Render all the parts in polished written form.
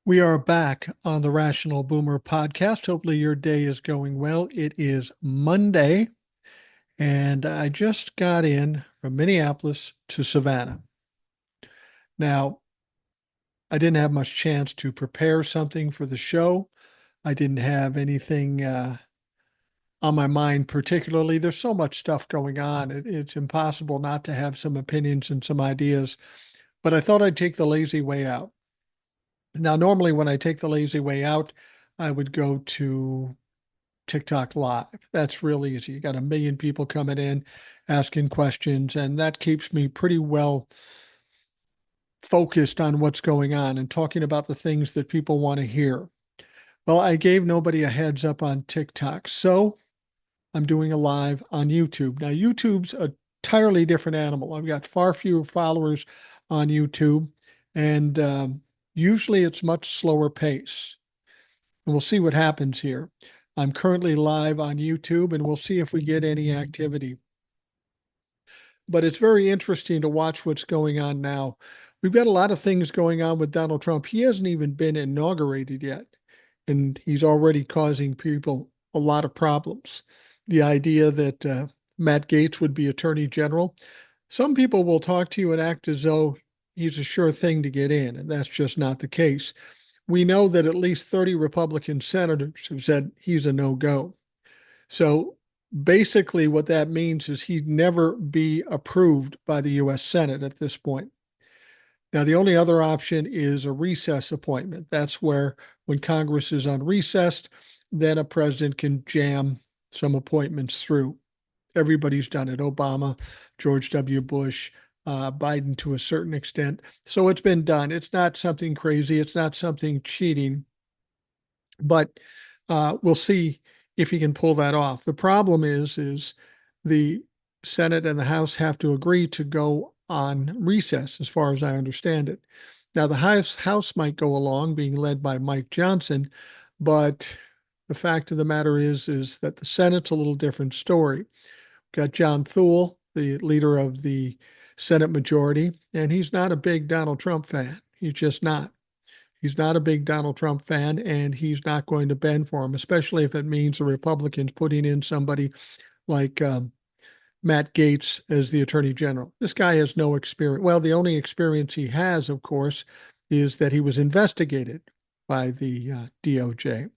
We are back on the Rational Boomer podcast. Hopefully, your day is going well. It is Monday, and I just got in from Minneapolis to Savannah. Now, I didn't have much chance to prepare something for the show. I didn't have anything on my mind particularly. There's so much stuff going on. It's impossible not to have some opinions and some ideas, but I thought I'd take the lazy way out. Now, normally when I take the lazy way out, I would go to TikTok Live. That's really easy. You got a million people coming in asking questions, and that keeps me pretty well focused on what's going on and talking about the things that people want to hear. Well, I gave nobody a heads up on TikTok, so I'm doing a live on YouTube. Now, YouTube's a entirely different animal. I've got far fewer followers on YouTube, and usually it's much slower pace. And we'll see what happens here. I'm currently live on YouTube, and we'll see if we get any activity. But it's very interesting to watch what's going on now. We've got a lot of things going on with Donald Trump. He hasn't even been inaugurated yet, and he's already causing people a lot of problems. The idea that Matt Gaetz would be attorney general, some people will talk to you and act as though he's a sure thing to get in, and that's just not the case. We know that at least 30 Republican senators have said he's a no-go. So basically, what that means is he'd never be approved by the U.S. Senate at this point. Now, the only other option is a recess appointment. That's where, when Congress is on recess, then a president can jam some appointments through. Everybody's done it. Obama, George W. Bush, Biden to a certain extent. So it's been done. It's not something crazy. It's not something cheating, but we'll see if he can pull that off. The problem is the Senate and the House have to agree to go on recess, as far as I understand it. Now, the House might go along, being led by Mike Johnson, but the fact of the matter is that the Senate's a little different story. Got John Thune, the leader of the Senate majority, and he's not a big Donald Trump fan. He's just not. He's not a big Donald Trump fan, and he's not going to bend for him, especially if it means the Republicans putting in somebody like Matt Gaetz as the attorney general. This guy has no experience. Well, the only experience he has, of course, is that he was investigated by the DOJ.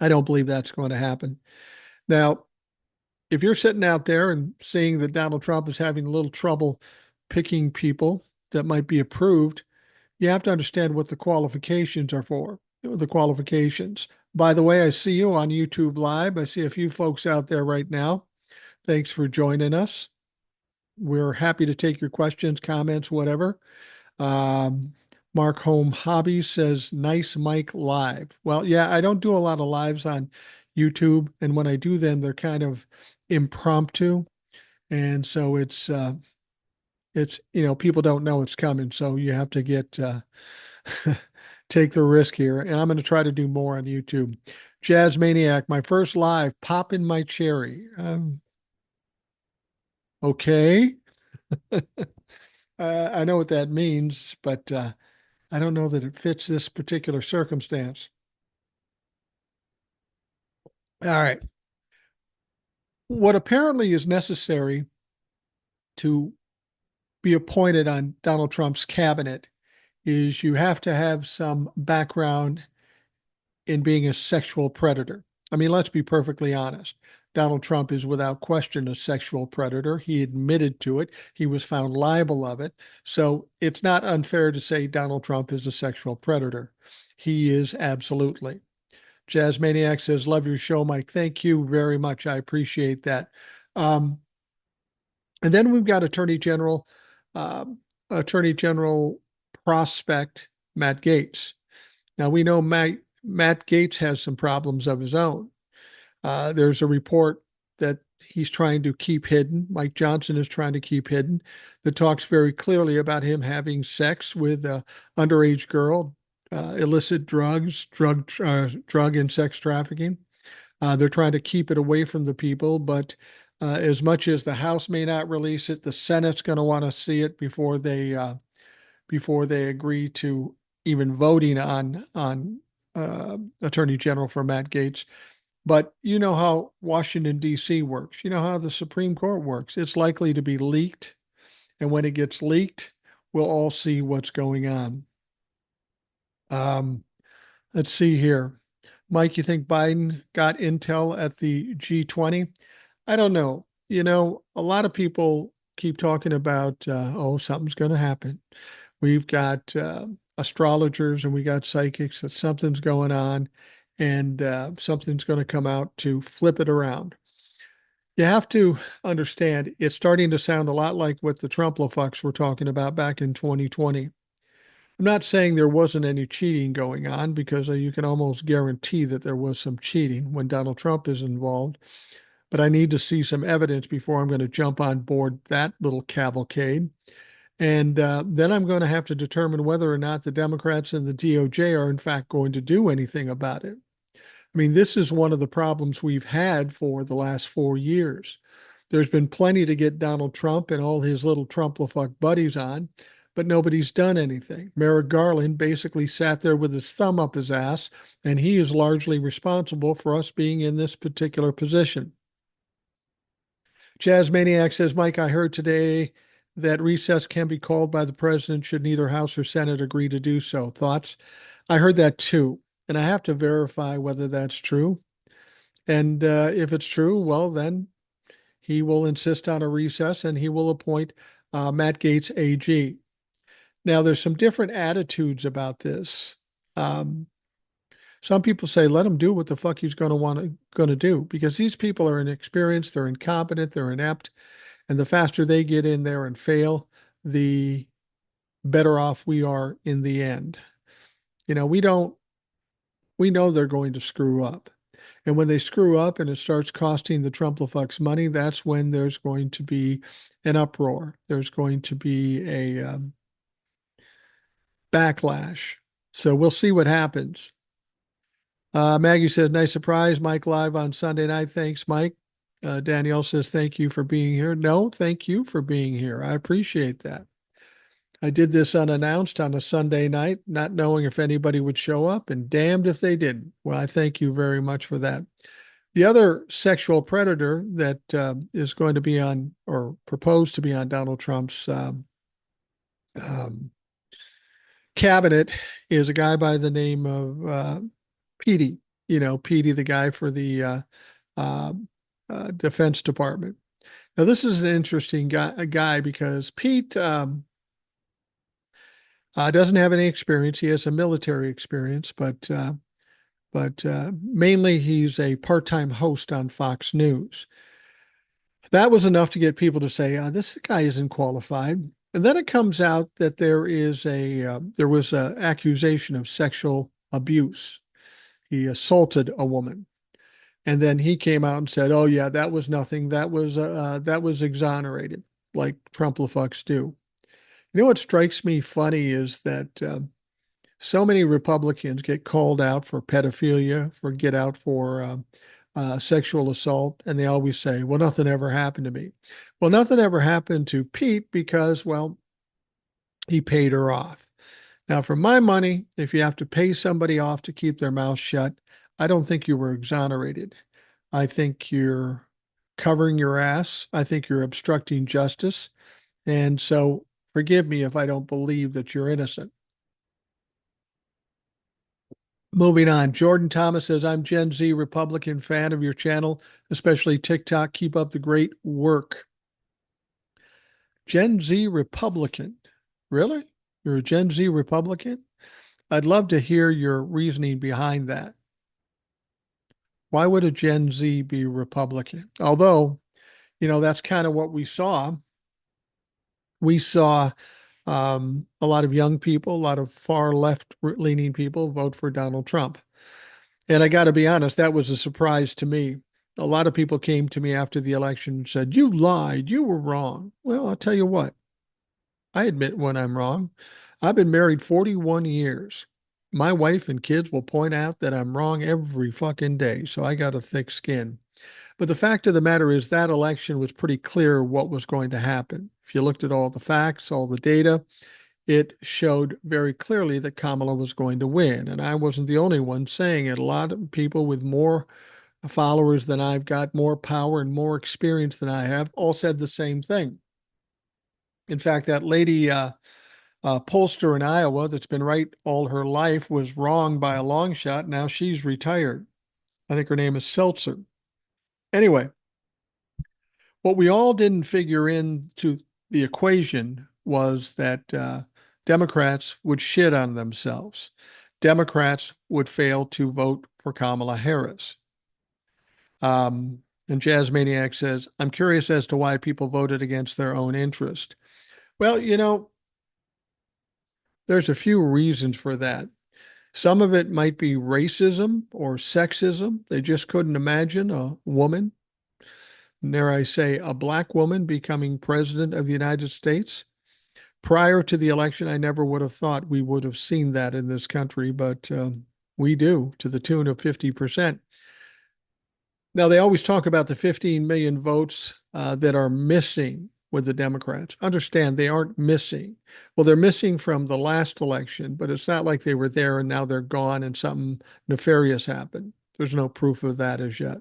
I don't believe that's going to happen. Now, if you're sitting out there and seeing that Donald Trump is having a little trouble picking people that might be approved, you have to understand what the qualifications are for. The qualifications. By the way, I see you on YouTube Live. I see a few folks out there right now. Thanks for joining us. We're happy to take your questions, comments, whatever. Mark Home Hobbies says, nice mic live. Well, yeah, I don't do a lot of lives on YouTube. And when I do them, they're kind of impromptu. And so people don't know it's coming. So you have to get, take the risk here. And I'm going to try to do more on YouTube. Jazz Maniac, my first live, popping my cherry. Okay. I know what that means, but I don't know that it fits this particular circumstance. All right. What apparently is necessary to be appointed on Donald Trump's cabinet is you have to have some background in being a sexual predator. I mean, let's be perfectly honest. Donald Trump is without question a sexual predator. He admitted to it. He was found liable of it. So it's not unfair to say Donald Trump is a sexual predator. He is absolutely. Jazz Maniac says, love your show, Mike. Thank you very much. I appreciate that. And then we've got Attorney General prospect Matt Gaetz. Now we know Matt Gaetz has some problems of his own. There's a report that he's trying to keep hidden. Mike Johnson is trying to keep hidden. That talks very clearly about him having sex with an underage girl, illicit drugs, drug and sex trafficking. They're trying to keep it away from the people, but as much as the House may not release it, the Senate's going to want to see it before they agree to even voting on Attorney General for Matt Gaetz. But you know how Washington, D.C. works. You know how the Supreme Court works. It's likely to be leaked. And when it gets leaked, we'll all see what's going on. Um, let's see here. Mike, you think Biden got intel at the G20? I don't know. You know, a lot of people keep talking about, oh, something's going to happen. We've got astrologers and we got psychics that something's going on and something's going to come out to flip it around. You have to understand it's starting to sound a lot like what the Trump-la-fucks were talking about back in 2020. I'm not saying there wasn't any cheating going on because you can almost guarantee that there was some cheating when Donald Trump is involved. But I need to see some evidence before I'm going to jump on board that little cavalcade. And then I'm going to have to determine whether or not the Democrats and the DOJ are, in fact, going to do anything about it. I mean, this is one of the problems we've had for the last 4 years. There's been plenty to get Donald Trump and all his little Trump-la-fuck buddies on, but nobody's done anything. Merrick Garland basically sat there with his thumb up his ass, and he is largely responsible for us being in this particular position. Jazz Maniac says, Mike, I heard today that recess can be called by the president should neither House or Senate agree to do so. Thoughts? I heard that too, and I have to verify whether that's true. And if it's true, well, then he will insist on a recess and he will appoint Matt Gaetz AG. Now, there's some different attitudes about this. Some people say, let him do what the fuck he's going to do, because these people are inexperienced, they're incompetent, they're inept, and the faster they get in there and fail, the better off we are in the end. You know, we know they're going to screw up. And when they screw up and it starts costing the Trump-la-fucks money, that's when there's going to be an uproar. There's going to be a backlash. So we'll see what happens. Maggie says, nice surprise, Mike, live on Sunday night. Thanks, Mike. Danielle says, thank you for being here. No, thank you for being here. I appreciate that. I did this unannounced on a Sunday night, not knowing if anybody would show up, and damned if they didn't. Well, I thank you very much for that. The other sexual predator that is going to be on, or proposed to be on, Donald Trump's cabinet is a guy by the name of Petey. You know, Petey, the guy for the Defense Department. Now, this is an interesting guy because Pete doesn't have any experience. He has a military experience, but mainly he's a part-time host on Fox News. That was enough to get people to say, this guy isn't qualified. And then it comes out that there was an accusation of sexual abuse. He assaulted a woman. And then he came out and said, oh, yeah, that was nothing. That was exonerated, like Trump-la-fucks do. You know what strikes me funny is that so many Republicans get called out for pedophilia, for sexual assault, and they always say, well, nothing ever happened to me. Well, nothing ever happened to Pete because, well, he paid her off. Now, for my money, if you have to pay somebody off to keep their mouth shut, I don't think you were exonerated. I think you're covering your ass. I think you're obstructing justice. And so forgive me if I don't believe that you're innocent. Moving on, Jordan Thomas says, I'm Gen Z Republican fan of your channel, especially TikTok. Keep up the great work. Gen Z Republican? Really? You're a Gen Z Republican? I'd love to hear your reasoning behind that. Why would a Gen Z be Republican? Although, you know, that's kind of what we saw. We saw a lot of young people, a lot of far left-leaning people vote for Donald Trump. And I got to be honest, that was a surprise to me. A lot of people came to me after the election and said, you lied, you were wrong. Well, I'll tell you what, I admit when I'm wrong. I've been married 41 years. My wife and kids will point out that I'm wrong every fucking day, so I got a thick skin. But the fact of the matter is that election was pretty clear what was going to happen. If you looked at all the facts, all the data, it showed very clearly that Kamala was going to win. And I wasn't the only one saying it. A lot of people with more followers than I've got, more power and more experience than I have, all said the same thing. In fact, that lady pollster in Iowa that's been right all her life was wrong by a long shot. Now she's retired. I think her name is Seltzer. Anyway, what we all didn't figure into the equation was that Democrats would shit on themselves. Democrats would fail to vote for Kamala Harris. And Jazz Maniac says, I'm curious as to why people voted against their own interest. Well, there's a few reasons for that. Some of it might be racism or sexism. They just couldn't imagine a woman, dare I say, a black woman becoming president of the United States. Prior to the election, I never would have thought we would have seen that in this country, but we do to the tune of 50%. Now, they always talk about the 15 million votes that are missing with the Democrats. Understand they aren't missing. Well, they're missing from the last election, but it's not like they were there and now they're gone and something nefarious happened. There's no proof of that as yet.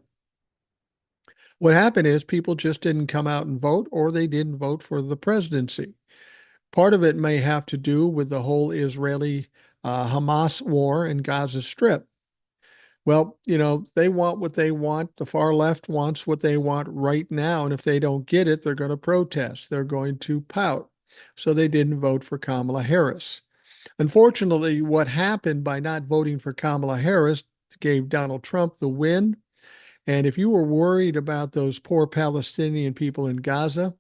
What happened is people just didn't come out and vote, or they didn't vote for the presidency. Part of it may have to do with the whole Israeli Hamas war in Gaza Strip. Well, they want what they want. The far left wants what they want right now. And if they don't get it, they're going to protest. They're going to pout. So they didn't vote for Kamala Harris. Unfortunately, what happened by not voting for Kamala Harris gave Donald Trump the win. And if you were worried about those poor Palestinian people in Gaza,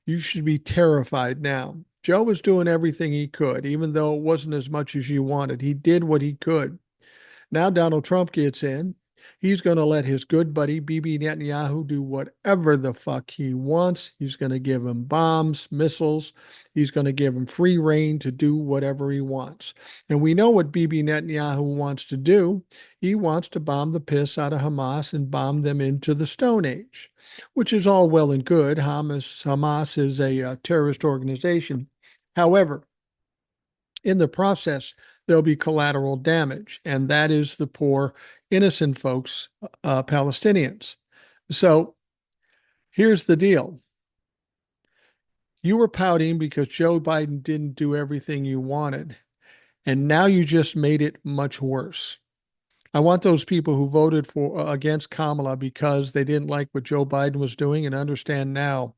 you should be terrified now. Joe was doing everything he could, even though it wasn't as much as you wanted. He did what he could. Now Donald Trump gets in. He's going to let his good buddy Bibi Netanyahu do whatever the fuck he wants. He's going to give him bombs, missiles. He's going to give him free rein to do whatever he wants. And we know what Bibi Netanyahu wants to do. He wants to bomb the piss out of Hamas and bomb them into the Stone Age, which is all well and good. Hamas is a terrorist organization. However, in the process, there'll be collateral damage, and that is the poor, innocent folks, Palestinians. So here's the deal. You were pouting because Joe Biden didn't do everything you wanted, and now you just made it much worse. I want those people who voted for against Kamala because they didn't like what Joe Biden was doing and understand now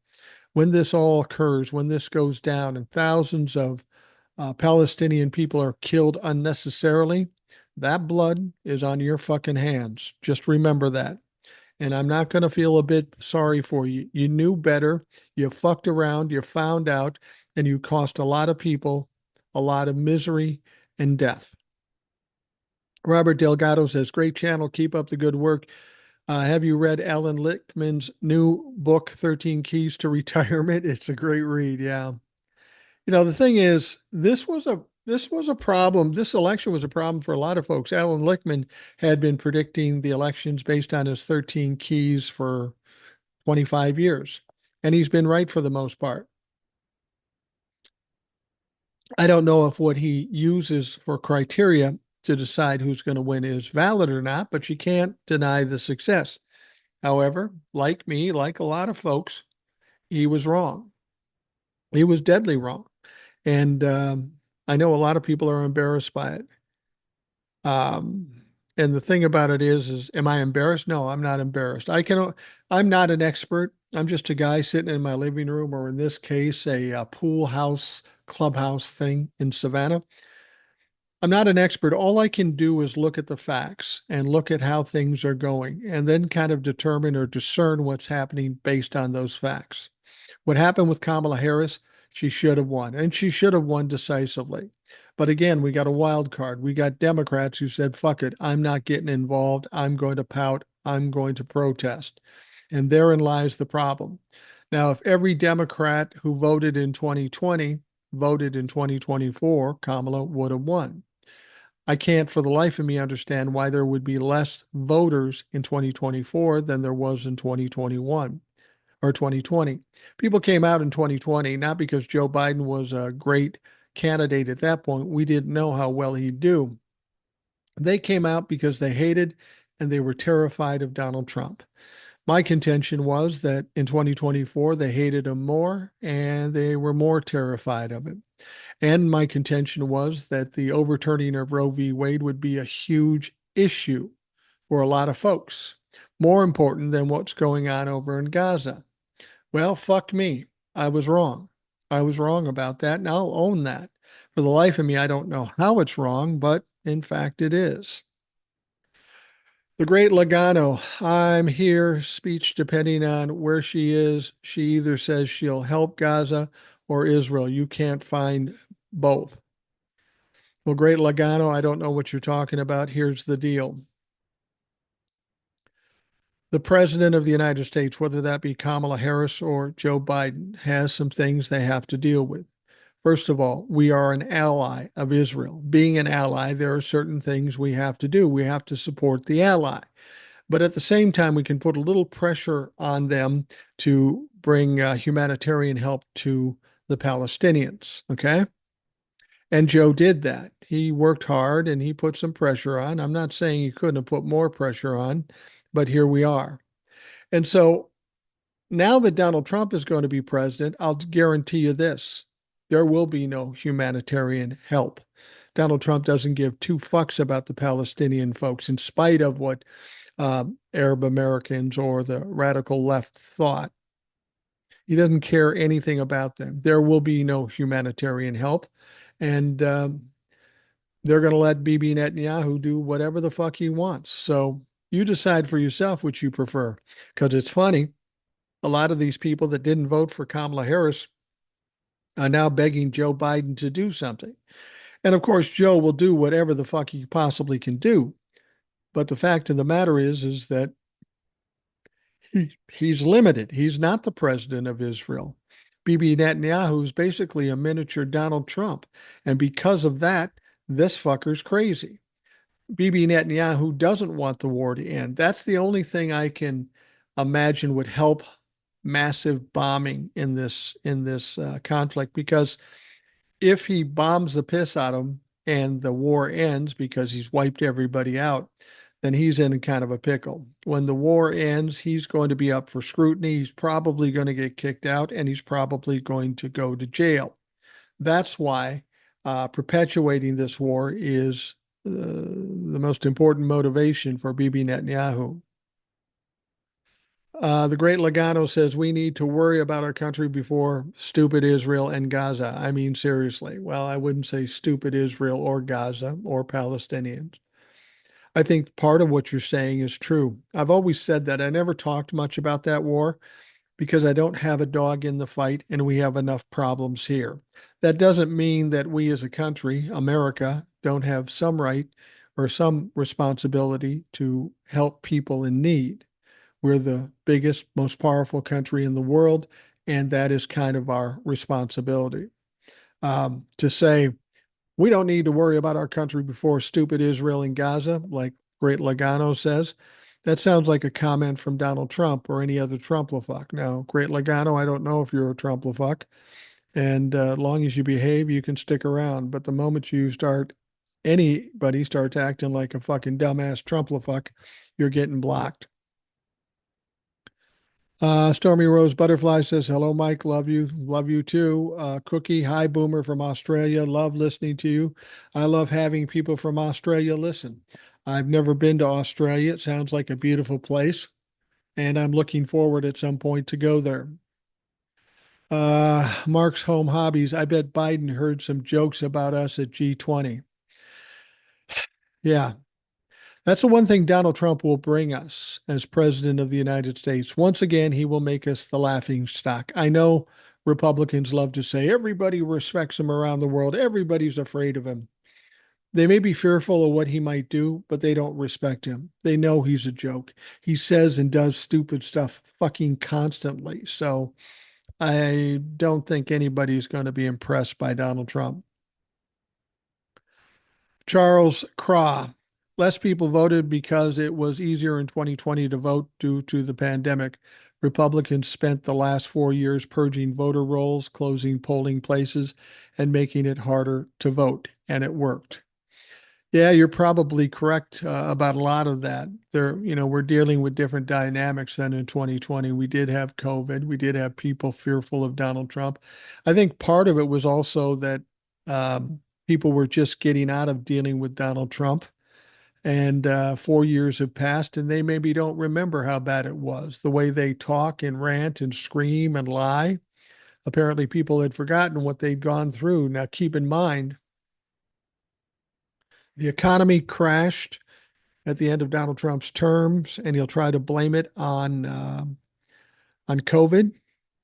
when this all occurs, when this goes down, and thousands of Palestinian people are killed unnecessarily, that blood is on your fucking hands. Just remember that. And I'm not going to feel a bit sorry for you. You knew better. You fucked around. You found out, and you cost a lot of people a lot of misery and death. Robert Delgado says, great channel. Keep up the good work. Have you read Alan Lichtman's new book, 13 Keys to Retirement? It's a great read. Yeah. The thing is, this was a problem. This election was a problem for a lot of folks. Alan Lichtman had been predicting the elections based on his 13 keys for 25 years, and he's been right for the most part. I don't know if what he uses for criteria to decide who's going to win is valid or not, but you can't deny the success. However, like me, like a lot of folks, he was wrong. He was deadly wrong. And I know a lot of people are embarrassed by it. And the thing about it is, am I embarrassed? No, I'm not embarrassed. I'm not an expert. I'm just a guy sitting in my living room, or in this case, a pool house, clubhouse thing in Savannah. I'm not an expert. All I can do is look at the facts and look at how things are going, and then kind of determine or discern what's happening based on those facts. What happened with Kamala Harris, she should have won, and she should have won decisively. But again, we got a wild card. We got Democrats who said, fuck it, I'm not getting involved. I'm going to pout. I'm going to protest. And therein lies the problem. Now, if every Democrat who voted in 2020 voted in 2024, Kamala would have won. I can't for the life of me understand why there would be less voters in 2024 than there was in 2021 or 2020. People came out in 2020 not because Joe Biden was a great candidate at that point. We didn't know how well he'd do. They came out because they hated and they were terrified of Donald Trump. My contention was that in 2024, they hated him more and they were more terrified of him. And my contention was that the overturning of Roe v. Wade would be a huge issue for a lot of folks, more important than what's going on over in Gaza. Well, fuck me. I was wrong. I was wrong about that, and I'll own that. For the life of me, I don't know how it's wrong, but in fact, it is. The great Logano, I'm here, speech depending on where she is. She either says she'll help Gaza or Israel. You can't find both. Well, great Logano, I don't know what you're talking about. Here's the deal. The president of the United States, whether that be Kamala Harris or Joe Biden, has some things they have to deal with. First of all, we are an ally of Israel. Being an ally, there are certain things we have to do. We have to support the ally. But at the same time, we can put a little pressure on them to bring humanitarian help to the Palestinians. Okay. And Joe did that. He worked hard and he put some pressure on. I'm not saying he couldn't have put more pressure on, but here we are. And so now that Donald Trump is going to be president, I'll guarantee you this: there will be no humanitarian help. Donald Trump doesn't give two fucks about the Palestinian folks, in spite of what Arab Americans or the radical left thought. He doesn't care anything about them. There will be no humanitarian help. And they're going to let Bibi Netanyahu do whatever the fuck he wants. So you decide for yourself which you prefer. Because it's funny, a lot of these people that didn't vote for Kamala Harris are now begging Joe Biden to do something. And of course, Joe will do whatever the fuck he possibly can do. But the fact of the matter is that he's limited. He's not the president of Israel. Bibi Netanyahu is basically a miniature Donald Trump. And because of that, this fucker's crazy. Bibi Netanyahu doesn't want the war to end. That's the only thing I can imagine would help massive bombing in this conflict, because if he bombs the piss out of him and the war ends because he's wiped everybody out, then he's in kind of a pickle. When the war ends, he's going to be up for scrutiny. He's probably going to get kicked out and he's probably going to go to jail. That's why perpetuating this war is the most important motivation for Bibi Netanyahu. The great Logano says we need to worry about our country before stupid Israel and Gaza. I mean, seriously. Well, I wouldn't say stupid Israel or Gaza or Palestinians. I think part of what you're saying is true. I've always said that. I never talked much about that war because I don't have a dog in the fight and we have enough problems here. That doesn't mean that we as a country, America, don't have some right or some responsibility to help people in need. We're the biggest, most powerful country in the world, and that is kind of our responsibility. To say, we don't need to worry about our country before stupid Israel and Gaza, like Great Logano says. That sounds like a comment from Donald Trump or any other Trumplafuck. Now, Great Logano, I don't know if you're a Trumplafuck, and as long as you behave, you can stick around. But the moment anybody starts acting like a fucking dumbass Trumplafuck, you're getting blocked. Stormy Rose Butterfly says, hello, Mike. Love you. Love you too. Cookie, hi, Boomer from Australia. Love listening to you. I love having people from Australia listen. I've never been to Australia. It sounds like a beautiful place, and I'm looking forward at some point to go there. Mark's Home Hobbies. I bet Biden heard some jokes about us at G20. Yeah, that's the one thing Donald Trump will bring us as president of the United States. Once again, he will make us the laughing stock. I know Republicans love to say everybody respects him around the world. Everybody's afraid of him. They may be fearful of what he might do, but they don't respect him. They know he's a joke. He says and does stupid stuff fucking constantly. So I don't think anybody's going to be impressed by Donald Trump. Charles Craw. Less people voted because it was easier in 2020 to vote due to the pandemic. Republicans spent the last 4 years purging voter rolls, closing polling places, and making it harder to vote, and it worked. Yeah, you're probably correct about a lot of that. We're dealing with different dynamics than in 2020. We did have COVID. We did have people fearful of Donald Trump. I think part of it was also that people were just getting out of dealing with Donald Trump, and 4 years have passed, and they maybe don't remember how bad it was. The way they talk and rant and scream and lie. Apparently, people had forgotten what they'd gone through. Now, keep in mind, the economy crashed at the end of Donald Trump's terms, and he'll try to blame it on COVID.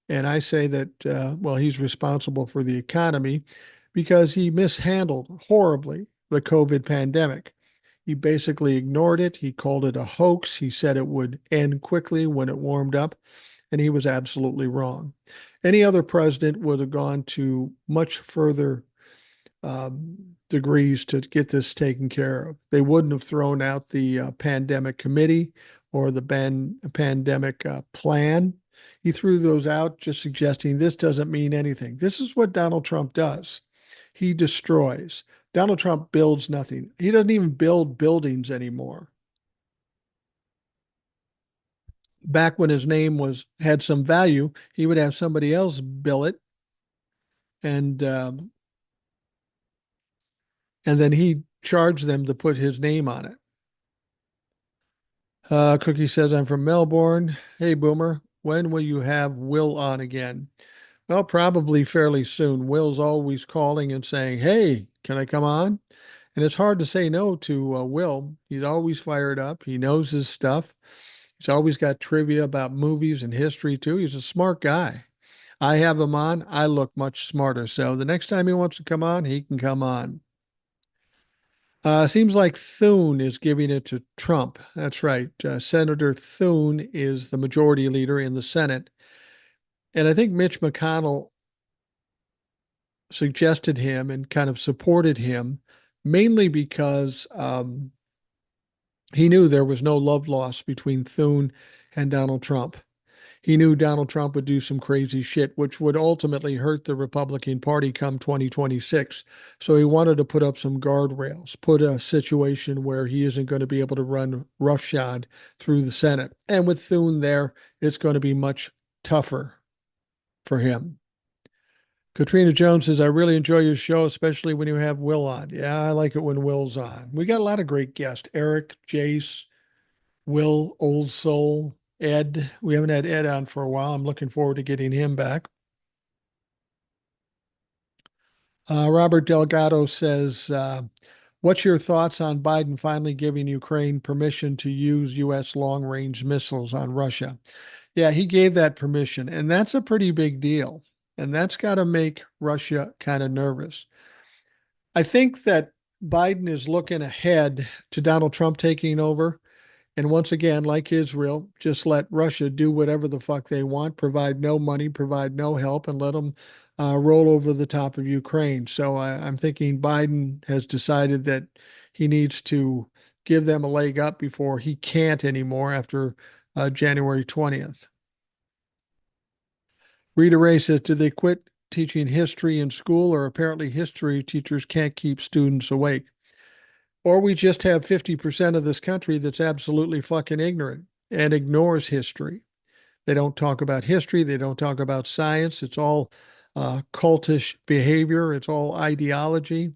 And I say that well, he's responsible for the economy because he mishandled horribly the COVID pandemic. He basically ignored it. He called it a hoax. He said it would end quickly when it warmed up, and he was absolutely wrong. Any other president would have gone to much further degrees to get this taken care of. They wouldn't have thrown out the pandemic committee or the pandemic plan. He threw those out, just suggesting this doesn't mean anything. This is what Donald Trump does. He destroys. Donald Trump builds nothing. He doesn't even build buildings anymore. Back when his name was had some value, he would have somebody else build it, and then he charged them to put his name on it. Cookie says, I'm from Melbourne. Hey, Boomer, when will you have Will on again? Well, probably fairly soon. Will's always calling and saying, hey, can I come on? And it's hard to say no to Will. He's always fired up. He knows his stuff. He's always got trivia about movies and history, too. He's a smart guy. I have him on. I look much smarter. So the next time he wants to come on, he can come on. Seems like Thune is giving it to Trump. That's right. Senator Thune is the majority leader in the Senate. And I think Mitch McConnell suggested him and kind of supported him mainly because he knew there was no love lost between Thune and Donald Trump. He knew Donald Trump would do some crazy shit, which would ultimately hurt the Republican Party come 2026. So he wanted to put up some guardrails, put a situation where he isn't going to be able to run roughshod through the Senate. And with Thune there, it's going to be much tougher for him. Katrina Jones says, I really enjoy your show, especially when you have Will on. Yeah, I like it when Will's on. We got a lot of great guests. Eric, Jace, Will, Old Soul, Ed. We haven't had Ed on for a while. I'm looking forward to getting him back. Robert Delgado says, what's your thoughts on Biden finally giving Ukraine permission to use U.S. long-range missiles on Russia? Yeah, he gave that permission, and that's a pretty big deal. And that's got to make Russia kind of nervous. I think that Biden is looking ahead to Donald Trump taking over. And once again, like Israel, just let Russia do whatever the fuck they want, provide no money, provide no help, and let them roll over the top of Ukraine. So I'm thinking Biden has decided that he needs to give them a leg up before he can't anymore after January 20th. Rita Ray says, did they quit teaching history in school, or apparently history teachers can't keep students awake? Or we just have 50% of this country that's absolutely fucking ignorant and ignores history. They don't talk about history. They don't talk about science. It's all cultish behavior. It's all ideology.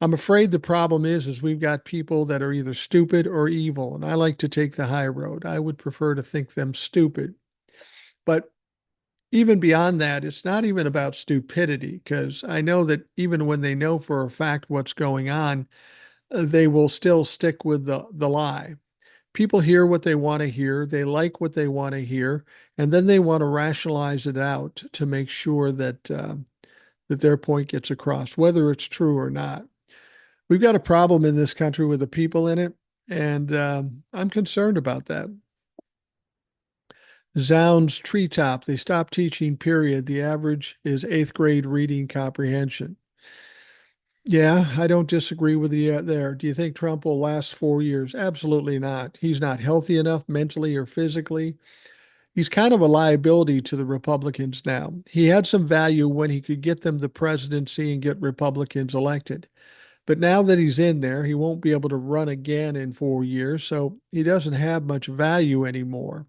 I'm afraid the problem is we've got people that are either stupid or evil, and I like to take the high road. I would prefer to think them stupid. But even beyond that, it's not even about stupidity, because I know that even when they know for a fact what's going on, they will still stick with the lie. People hear what they want to hear, they like what they want to hear, and then they want to rationalize it out to make sure that that their point gets across, whether it's true or not. We've got a problem in this country with the people in it, and I'm concerned about that. Zounds Treetop, they stopped teaching, period. The average is eighth grade reading comprehension. Yeah, I don't disagree with you there. Do you think Trump will last 4 years? Absolutely not. He's not healthy enough mentally or physically. He's kind of a liability to the Republicans now. He had some value when he could get them the presidency and get Republicans elected. But now that he's in there, he won't be able to run again in 4 years. So he doesn't have much value anymore.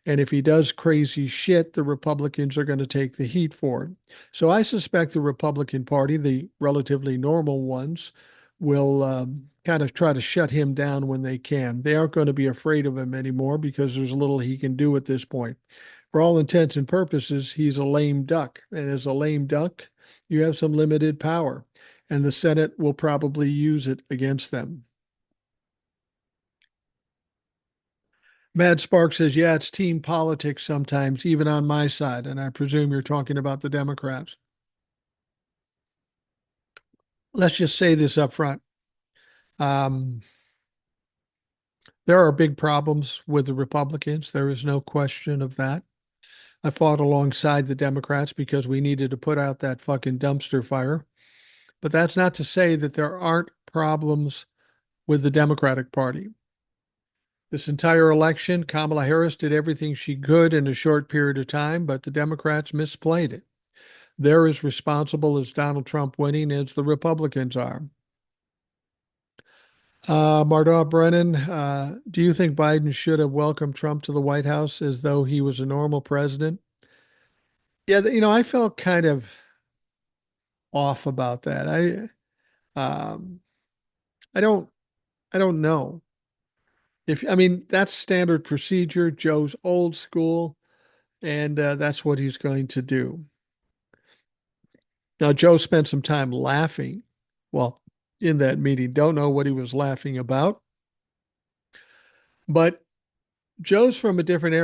And if he does crazy shit, the Republicans are going to take the heat for it. So I suspect the Republican Party, the relatively normal ones, will kind of try to shut him down when they can. They aren't going to be afraid of him anymore because there's little he can do at this point. For all intents and purposes, he's a lame duck. And as a lame duck, you have some limited power. And the Senate will probably use it against them. Mad Spark says, yeah, it's team politics sometimes, even on my side. And I presume you're talking about the Democrats. Let's just say this up front. Um, there are big problems with the Republicans. There is no question of that. I fought alongside the Democrats because we needed to put out that fucking dumpster fire. But that's not to say that there aren't problems with the Democratic Party. This entire election, Kamala Harris did everything she could in a short period of time, but the Democrats misplayed it. They're as responsible as Donald Trump winning as the Republicans are. Mardau Brennan, do you think Biden should have welcomed Trump to the White House as though he was a normal president? Yeah, I felt kind of off about that. Um, I don't, I don't know if, I mean, that's standard procedure. Joe's old school, and that's what he's going to do. Now, Joe spent some time laughing. Well, in that meeting, don't know what he was laughing about, but Joe's from a different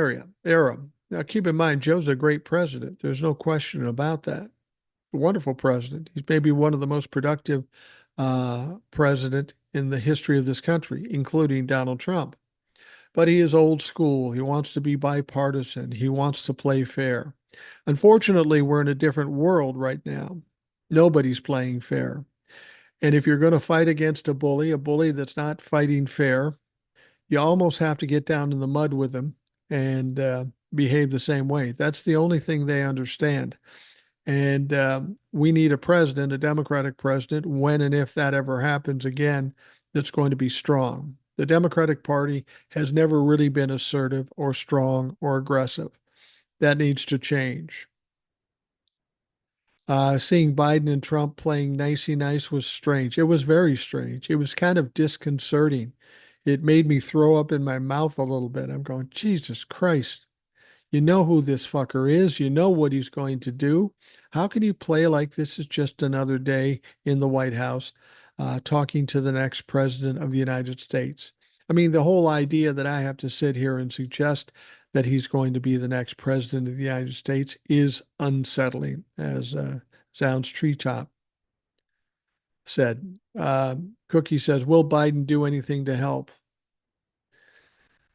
era. Now, keep in mind, Joe's a great president. There's no question about that. A wonderful president. He's maybe one of the most productive president in the history of this country, including Donald Trump. But he is old school. He wants to be bipartisan. He wants to play fair. Unfortunately, we're in a different world right now. Nobody's playing fair. And if you're going to fight against a bully that's not fighting fair, you almost have to get down in the mud with them and behave the same way. That's the only thing they understand. And we need a president, a Democratic president, when and if that ever happens again, that's going to be strong. The Democratic Party has never really been assertive or strong or aggressive. That needs to change. Seeing Biden and Trump playing nicey nice was strange. It was very strange. It was kind of disconcerting. It made me throw up in my mouth a little bit. I'm going, Jesus Christ. You know who this fucker is. You know what he's going to do. How can you play like this is just another day in the White House talking to the next president of the United States? I mean, the whole idea that I have to sit here and suggest that he's going to be the next president of the United States is unsettling, as Zounds Treetop said. Cookie says, will Biden do anything to help?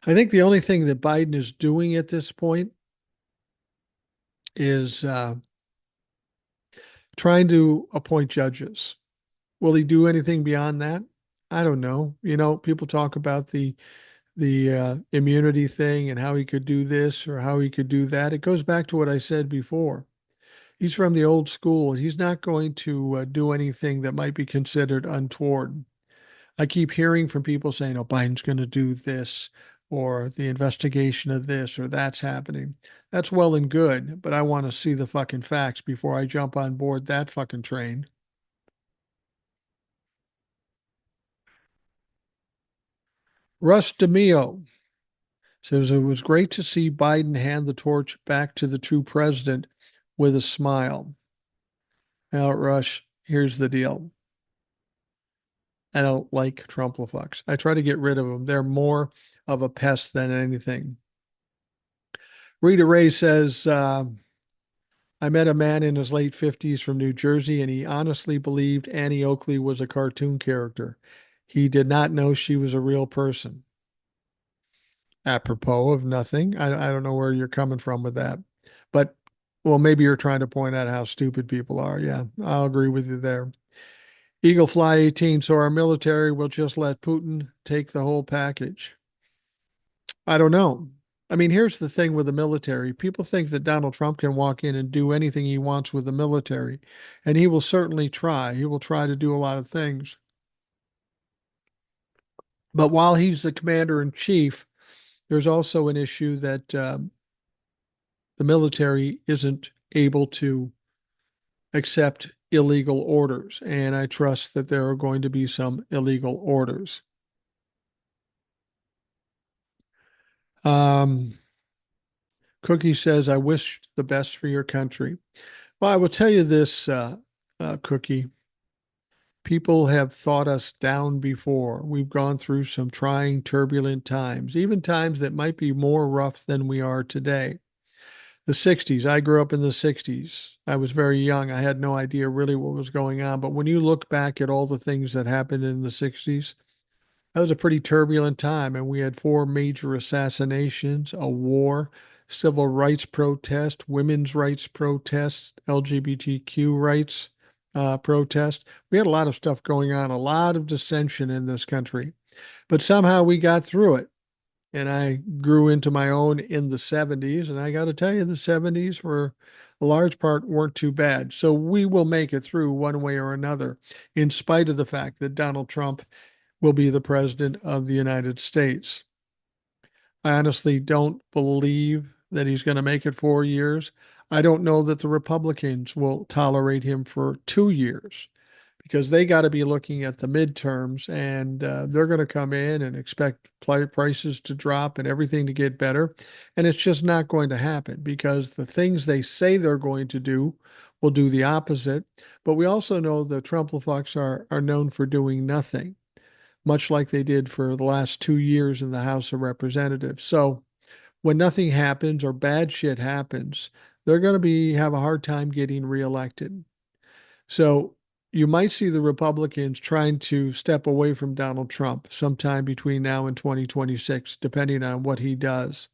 I think the only thing that Biden is doing at this point is trying to appoint judges. Will he do anything beyond that? I don't know. People talk about the immunity thing and how he could do this or how he could do that. It goes back to what I said before. He's from the old school. He's not going to do anything that might be considered untoward. I keep hearing from people saying, oh, Biden's going to do this or the investigation of this or that's happening. That's well and good, but I want to see the fucking facts before I jump on board that fucking train. Russ DeMio says it was great to see Biden hand the torch back to the true president with a smile. Now, Rush, here's the deal. I don't like Trumplafucks. I try to get rid of them. They're more of a pest than anything. Rita Ray says, I met a man in his late 50s from New Jersey, and he honestly believed Annie Oakley was a cartoon character. He did not know she was a real person. Apropos of nothing. I don't know where you're coming from with that. But, well, maybe you're trying to point out how stupid people are. Yeah, I'll agree with you there. Eagle Fly 18. So our military will just let Putin take the whole package. I don't know. I mean, here's the thing with the military. People think that Donald Trump can walk in and do anything he wants with the military, and he will certainly try. He will try to do a lot of things. But while he's the commander in chief, there's also an issue that the military isn't able to accept illegal orders. And I trust that there are going to be some illegal orders. Um, Cookie says, I wish the best for your country. Well, I will tell you this, Cookie. People have thought us down before. We've gone through some trying, turbulent times, even times that might be more rough than we are today. The 60s, I grew up in the 60s. I was very young. I had no idea really what was going on. But when you look back at all the things that happened in the 60s, that was a pretty turbulent time. And we had four major assassinations, a war, civil rights protest, women's rights protest, LGBTQ rights protest. We had a lot of stuff going on, a lot of dissension in this country. But somehow we got through it. And I grew into my own in the 70s. And I got to tell you, the 70s, for a large part, weren't too bad. So we will make it through one way or another, in spite of the fact that Donald Trump will be the president of the United States. I honestly don't believe that he's going to make it 4 years. I don't know that the Republicans will tolerate him for 2 years, because they got to be looking at the midterms, and they're going to come in and expect prices to drop and everything to get better. And it's just not going to happen, because the things they say they're going to do will do the opposite. But we also know the Trump-a-fucks are known for doing nothing, much like they did for the last 2 years in the House of Representatives. So when nothing happens or bad shit happens, they're going to have a hard time getting reelected. So you might see the Republicans trying to step away from Donald Trump sometime between now and 2026, depending on what he does.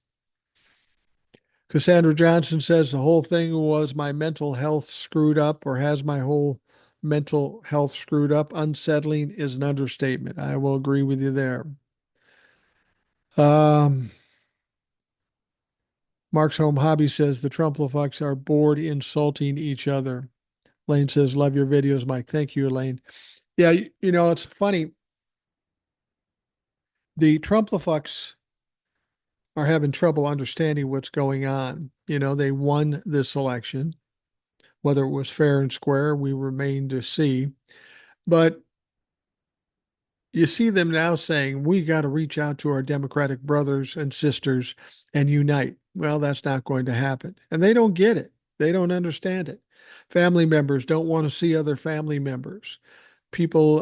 Cassandra Johnson says the whole thing was my mental health screwed up, or has my whole mental health screwed up. Unsettling is an understatement. I will agree with you there. Um, Mark's Home Hobby says the Trump-a-fucks are bored insulting each other. Lane says, love your videos, Mike. Thank you, Elaine. Yeah, it's funny. The Trump-a-fucks are having trouble understanding what's going on. They won this election. Whether it was fair and square, we remain to see. But you see them now saying, we got to reach out to our Democratic brothers and sisters and unite. Well, that's not going to happen. And they don't get it. They don't understand it. Family members don't want to see other family members. People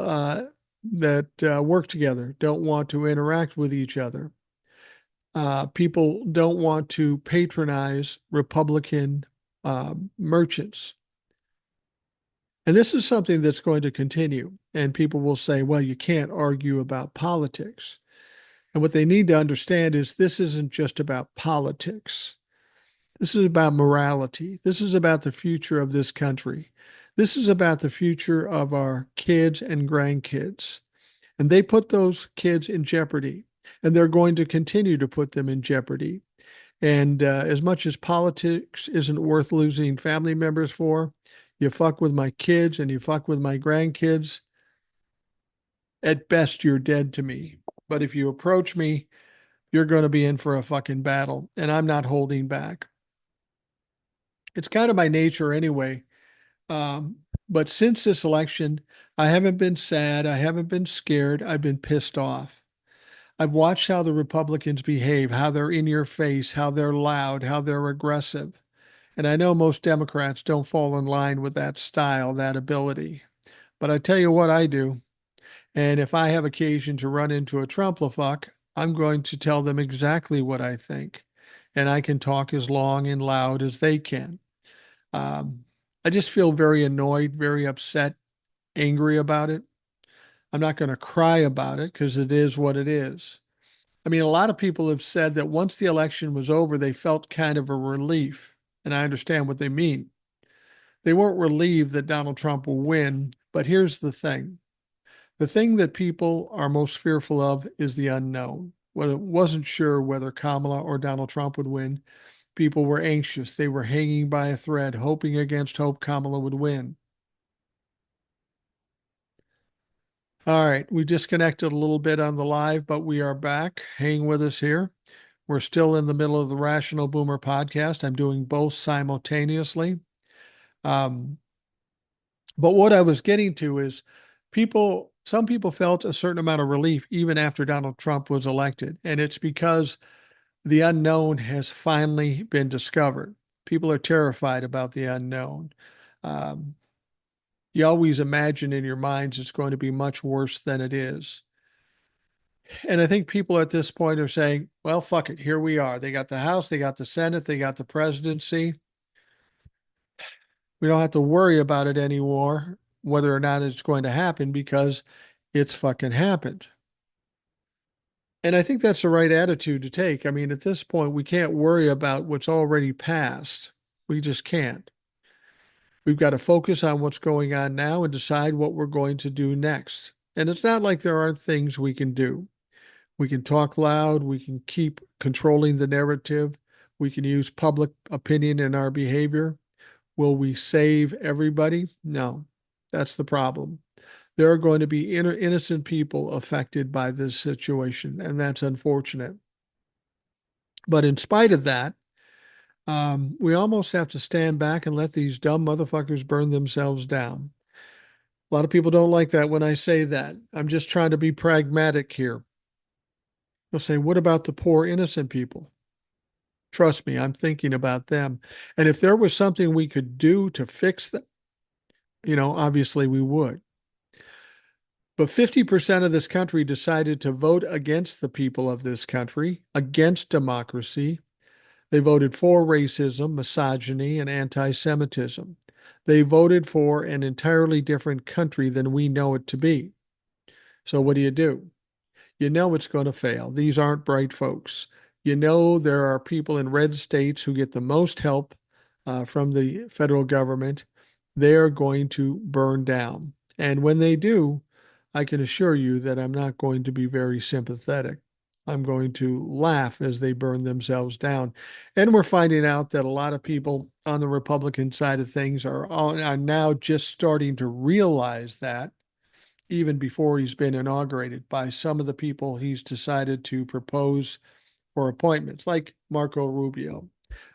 that work together don't want to interact with each other. People don't want to patronize Republican merchants. And this is something that's going to continue. And people will say, well, you can't argue about politics. And what they need to understand is this isn't just about politics. This is about morality. This is about the future of this country. This is about the future of our kids and grandkids. And they put those kids in jeopardy, and they're going to continue to put them in jeopardy. And as much as politics isn't worth losing family members for, you fuck with my kids and you fuck with my grandkids, at best, you're dead to me. But if you approach me, you're going to be in for a fucking battle, and I'm not holding back. It's kind of my nature anyway. Um, but since this election, I haven't been sad. I haven't been scared. I've been pissed off. I've watched how the Republicans behave, how they're in your face, how they're loud, how they're aggressive. And I know most Democrats don't fall in line with that style, that ability. But I tell you what I do. And if I have occasion to run into a Trump-a-fuck, I'm going to tell them exactly what I think. And I can talk as long and loud as they can. Um, I just feel very annoyed, very upset, angry about it. I'm not going to cry about it because it is what it is. I mean, a lot of people have said that once the election was over, they felt kind of a relief. And I understand what they mean. They weren't relieved that Donald Trump will win. But here's the thing. The thing that people are most fearful of is the unknown. wasn't sure whether Kamala or Donald Trump would win. People were anxious. They were hanging by a thread, hoping against hope Kamala would win. All right, we disconnected a little bit on the live, but we are back. Hang with us here. We're still in the middle of the Rational Boomer podcast. I'm doing both simultaneously. Um, but what I was getting to is some people felt a certain amount of relief even after Donald Trump was elected. And it's because the unknown has finally been discovered. People are terrified about the unknown. Um, you always imagine in your minds it's going to be much worse than it is. And I think people at this point are saying, well, fuck it. Here we are. They got the House, they got the Senate, they got the presidency. We don't have to worry about it anymore, whether or not it's going to happen, because it's fucking happened. And I think that's the right attitude to take. I mean, at this point, we can't worry about what's already passed. We just can't. We've got to focus on what's going on now and decide what we're going to do next. And it's not like there aren't things we can do. We can talk loud. We can keep controlling the narrative. We can use public opinion in our behavior. Will we save everybody? No, that's the problem. There are going to be innocent people affected by this situation, and that's unfortunate. But in spite of that, we almost have to stand back and let these dumb motherfuckers burn themselves down. A lot of people don't like that when I say that. I'm just trying to be pragmatic here. They'll say, what about the poor, innocent people? Trust me, I'm thinking about them. And if there was something we could do to fix them, obviously we would. But 50% of this country decided to vote against the people of this country, against democracy. They voted for racism, misogyny, and anti Semitism. They voted for an entirely different country than we know it to be. So, what do? You know it's going to fail. These aren't bright folks. You know there are people in red states who get the most help from the federal government. They're going to burn down. And when they do, I can assure you that I'm not going to be very sympathetic. I'm going to laugh as they burn themselves down. And we're finding out that a lot of people on the Republican side of things are now just starting to realize that, even before he's been inaugurated, by some of the people he's decided to propose for appointments, like Marco Rubio.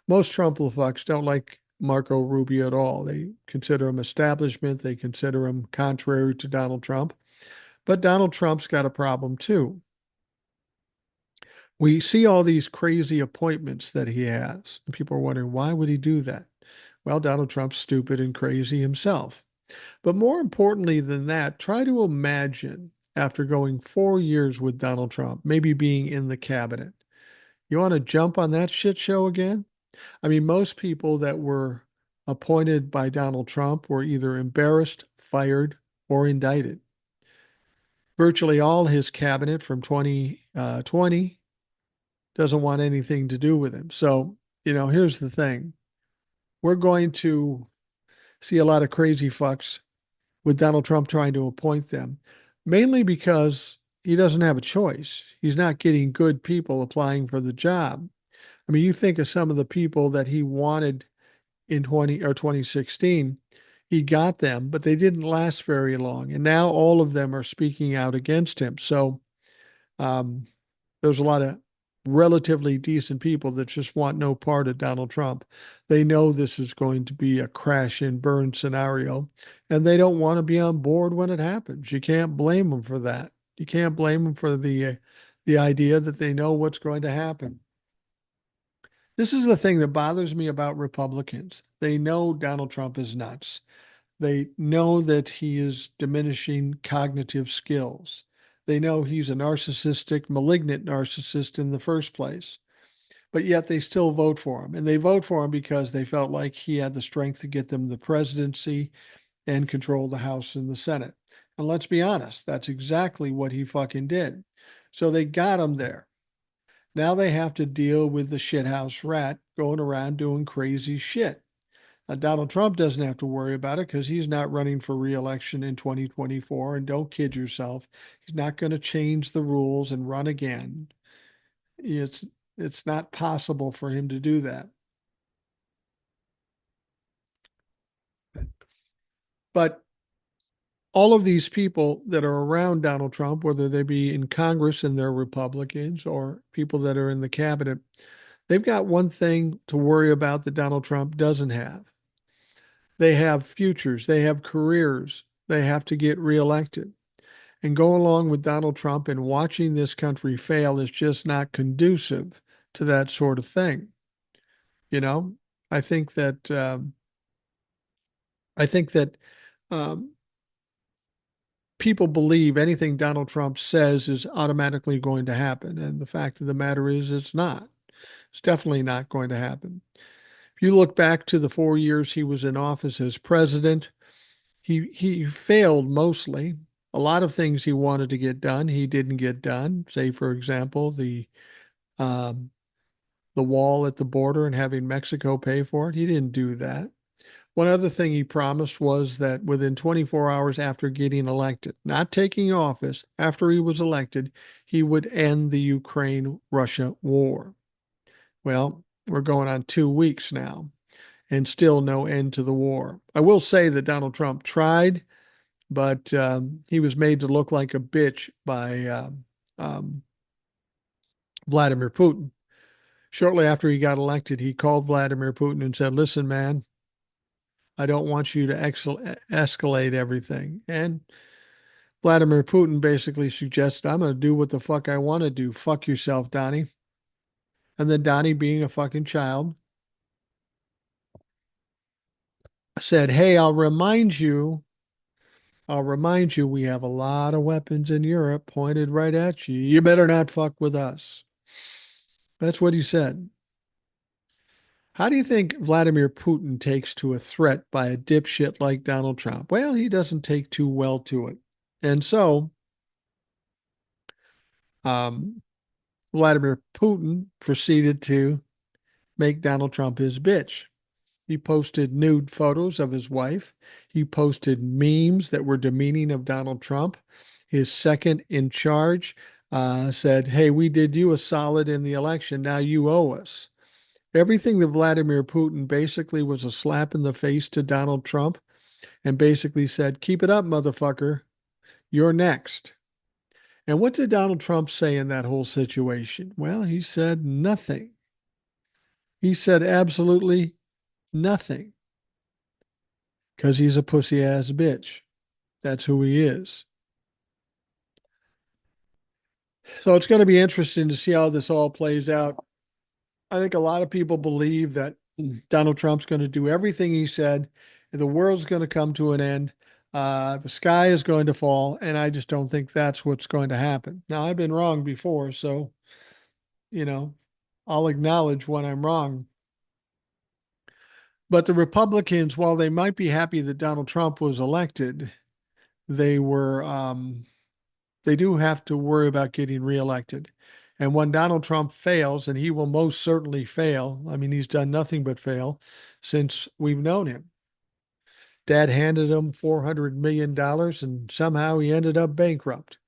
Most Trump fucks don't like Marco Rubio at all. They consider him establishment. They consider him contrary to Donald Trump. But Donald Trump's got a problem too. We see all these crazy appointments that he has. And people are wondering, why would he do that? Well, Donald Trump's stupid and crazy himself. But more importantly than that, try to imagine after going 4 years with Donald Trump, maybe being in the cabinet. You want to jump on that shit show again? I mean, most people that were appointed by Donald Trump were either embarrassed, fired, or indicted. Virtually all his cabinet from 2020 doesn't want anything to do with him. So, here's the thing. We're going to see a lot of crazy fucks with Donald Trump trying to appoint them, mainly because he doesn't have a choice. He's not getting good people applying for the job. I mean, you think of some of the people that he wanted in 2016, he got them, but they didn't last very long. And now all of them are speaking out against him. So um, there's a lot of relatively decent people that just want no part of Donald Trump. They know this is going to be a crash and burn scenario, and they don't want to be on board when it happens. You can't blame them for that. You can't blame them for the idea that they know what's going to happen. This is the thing that bothers me about Republicans. They know Donald Trump is nuts. They know that he is diminishing cognitive skills. They know he's a narcissistic, malignant narcissist in the first place, but yet they still vote for him. And they vote for him because they felt like he had the strength to get them the presidency and control the House and the Senate. And let's be honest, that's exactly what he fucking did. So they got him there. Now they have to deal with the shithouse rat going around doing crazy shit. Donald Trump doesn't have to worry about it because he's not running for reelection in 2024. And don't kid yourself, he's not going to change the rules and run again. It's it's not possible for him to do that. But all of these people that are around Donald Trump, whether they be in Congress and they're Republicans or people that are in the cabinet, they've got one thing to worry about that Donald Trump doesn't have. They have futures, they have careers, they have to get reelected. And go along with Donald Trump and watching this country fail is just not conducive to that sort of thing. You know, I think that I think that um, people believe anything Donald Trump says is automatically going to happen, and the fact of the matter is, it's not. It's definitely not going to happen. If you look back to the 4 years he was in office as president, he failed mostly. A lot of things he wanted to get done, he didn't get done. Say, for example, um, the wall at the border and having Mexico pay for it. He didn't do that. One other thing he promised was that within 24 hours after getting elected, not taking office, after he was elected, he would end the Ukraine-Russia war. Well, we're going on 2 weeks now and still no end to the war. I will say that Donald Trump tried, but he was made to look like a bitch by um, Vladimir Putin. Shortly after he got elected, he called Vladimir Putin and said, "Listen, man, I don't want you to escalate everything." And Vladimir Putin basically suggested, "I'm going to do what the fuck I want to do. Fuck yourself, Donnie." And then Donnie, being a fucking child, said, "Hey, I'll remind you, we have a lot of weapons in Europe pointed right at you. You better not fuck with us." That's what he said. How do you think Vladimir Putin takes to a threat by a dipshit like Donald Trump? Well, he doesn't take too well to it. And so, um, Vladimir Putin proceeded to make Donald Trump his bitch. He posted nude photos of his wife. He posted memes that were demeaning of Donald Trump. His second in charge said, "Hey, we did you a solid in the election. Now you owe us." Everything that Vladimir Putin basically was a slap in the face to Donald Trump and basically said, "Keep it up, motherfucker. You're next." And what did Donald Trump say in that whole situation? Well, he said nothing. He said absolutely nothing because he's a pussy ass bitch. That's who he is. So it's going to be interesting to see how this all plays out. I think a lot of people believe that Donald Trump's going to do everything he said, the world's going to come to an end, the sky is going to fall, and I just don't think that's what's going to happen. Now, I've been wrong before, so, you know, I'll acknowledge when I'm wrong. But the Republicans, while they might be happy that Donald Trump was elected, they were they do have to worry about getting reelected. And when Donald Trump fails, and he will most certainly fail, I mean, he's done nothing but fail since we've known him. Dad handed him $400 million and somehow he ended up bankrupt.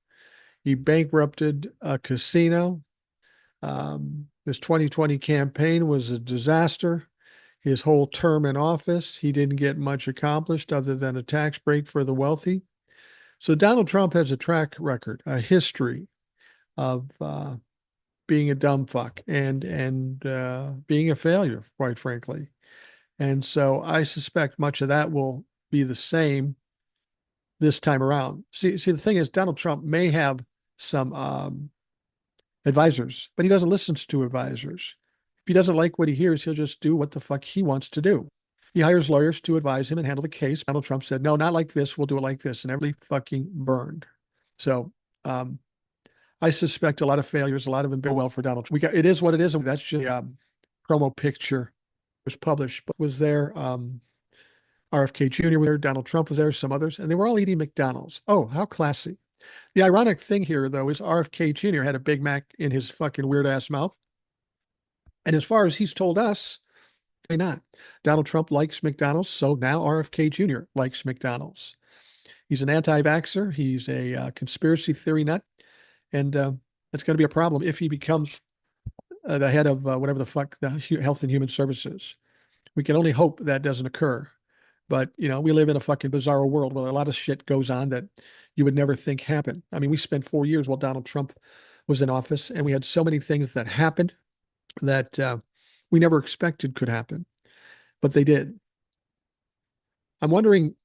He bankrupted a casino. His 2020 campaign was a disaster. His whole term in office, he didn't get much accomplished other than a tax break for the wealthy. So Donald Trump has a track record, a history of being a dumb fuck and being a failure, quite frankly. And so I suspect much of that will be the same this time around. See, the thing is, Donald Trump may have some advisors, but he doesn't listen to advisors. If he doesn't like what he hears, he'll just do what the fuck he wants to do. He hires lawyers to advise him and handle the case. Donald Trump said, "No, not like this. We'll do it like this," and everybody fucking burned. So um, I suspect a lot of failures, a lot of them go well for Donald Trump. It is what it is. And that's just a promo picture was published, but was there. RFK Jr. was there, Donald Trump was there, some others, and they were all eating McDonald's. Oh, how classy. The ironic thing here, though, is RFK Jr. had a Big Mac in his fucking weird ass mouth. And as far as he's told us, they not. Donald Trump likes McDonald's, so now RFK Jr. likes McDonald's. He's an anti-vaxxer. He's a conspiracy theory nut. And it's going to be a problem if he becomes the head of whatever the fuck the Health and Human Services. We can only hope that doesn't occur. But, we live in a fucking bizarre world where a lot of shit goes on that you would never think happened. I mean, we spent 4 years while Donald Trump was in office, and we had so many things that happened that we never expected could happen, but they did. I'm wondering